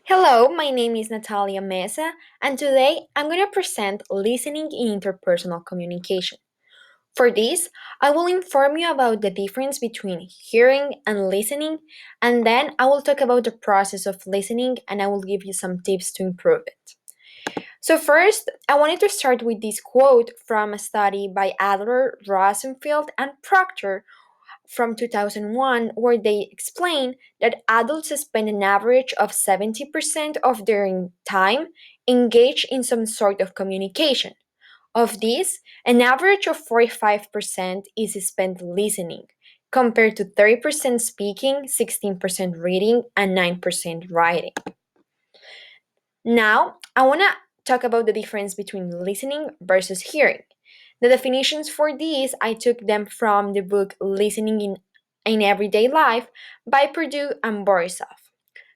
Hello, my name is Natalia Mesa, and today I'm going to present listening in interpersonal communication. For this, I will inform you about the difference between hearing and listening, and then I will talk about the process of listening and I will give you some tips to improve it. So, first, I wanted to start with this quote from a study by Adler, Rosenfeld, and Proctor from 2001, where they explain that adults spend an average of 70% of their time engaged in some sort of communication. Of this, an average of 45% is spent listening, compared to 30% speaking, 16% reading, and 9% writing. Now, I want to talk about the difference between listening versus hearing. The definitions for these, I took them from the book Listening in Everyday Life by Purdue and Borisov.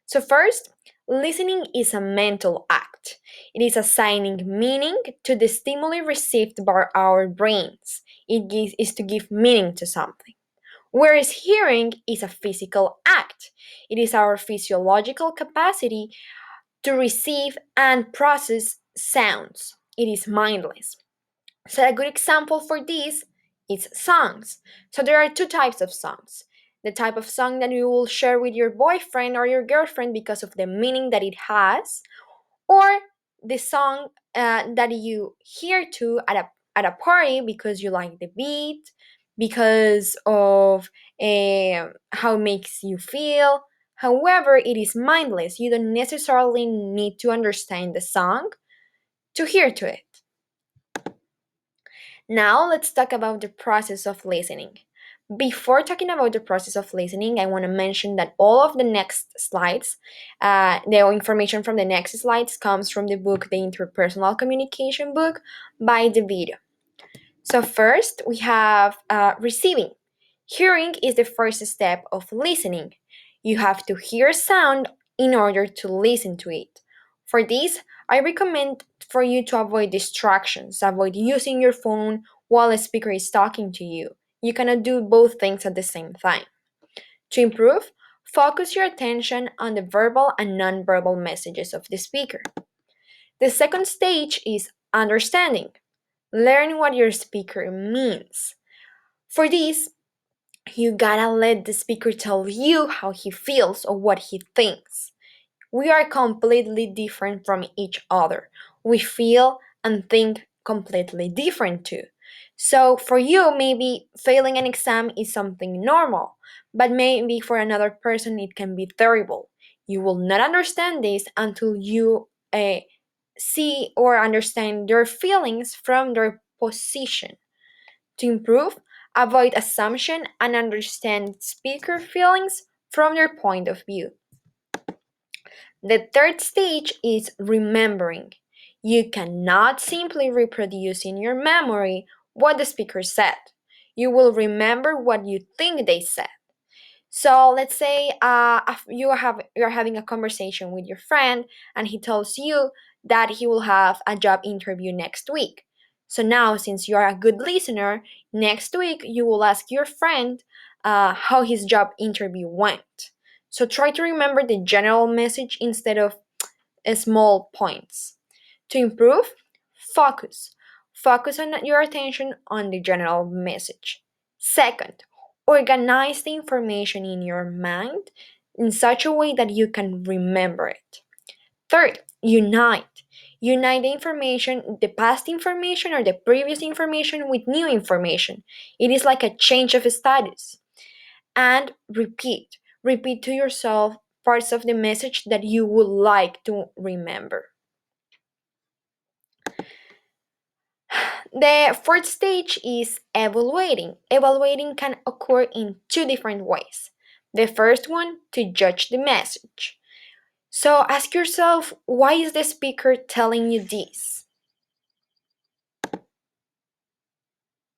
So, first, listening is a mental act. It is assigning meaning to the stimuli received by our brains. Is to give meaning to something. Whereas hearing is a physical act. It is our physiological capacity to receive and process sounds. It is mindless. So, a good example for this is songs. So, there are two types of songs: the type of song that you will share with your boyfriend or your girlfriend because of the meaning that it has, or the song that you hear to at a party because you like the beat, because of how it makes you feel. However, it is mindless. You don't necessarily need to understand the song to hear to it. Now, let's talk about the process of listening. Before talking about the process of listening, I want to mention that all of the next slides, the information from the next slides comes from the book, The Interpersonal Communication Book by DeVito. So, first, we have receiving. Hearing is the first step of listening. You have to hear sound in order to listen to it. For this, I recommend for you to avoid distractions, avoid using your phone while a speaker is talking to you. You cannot do both things at the same time. To improve, focus your attention on the verbal and nonverbal messages of the speaker. The second stage is understanding. Learn what your speaker means. For this, you gotta let the speaker tell you how he feels or what he thinks. We are completely different from each other. We feel and think completely different too. So, for you, maybe failing an exam is something normal, but maybe for another person it can be terrible. You will not understand this until you see or understand their feelings from their position. To improve, avoid assumption and understand speaker feelings from their point of view. The third stage is remembering. You cannot simply reproduce in your memory what the speaker said. You will remember what you think they said. So let's say you're having a conversation with your friend and he tells you that he will have a job interview next week. So now, since you are a good listener, next week you will ask your friend how his job interview went. So try to remember the general message instead of small points. To improve, focus. Focus on your attention on the general message. Second, organize the information in your mind in such a way that you can remember it. Third, unite. Unite the information, the past information or the previous information with new information. It is like a change of status. And repeat. Repeat to yourself parts of the message that you would like to remember. The fourth stage is evaluating. Evaluating can occur in two different ways. The first one, to judge the message. So ask yourself, why is the speaker telling you this?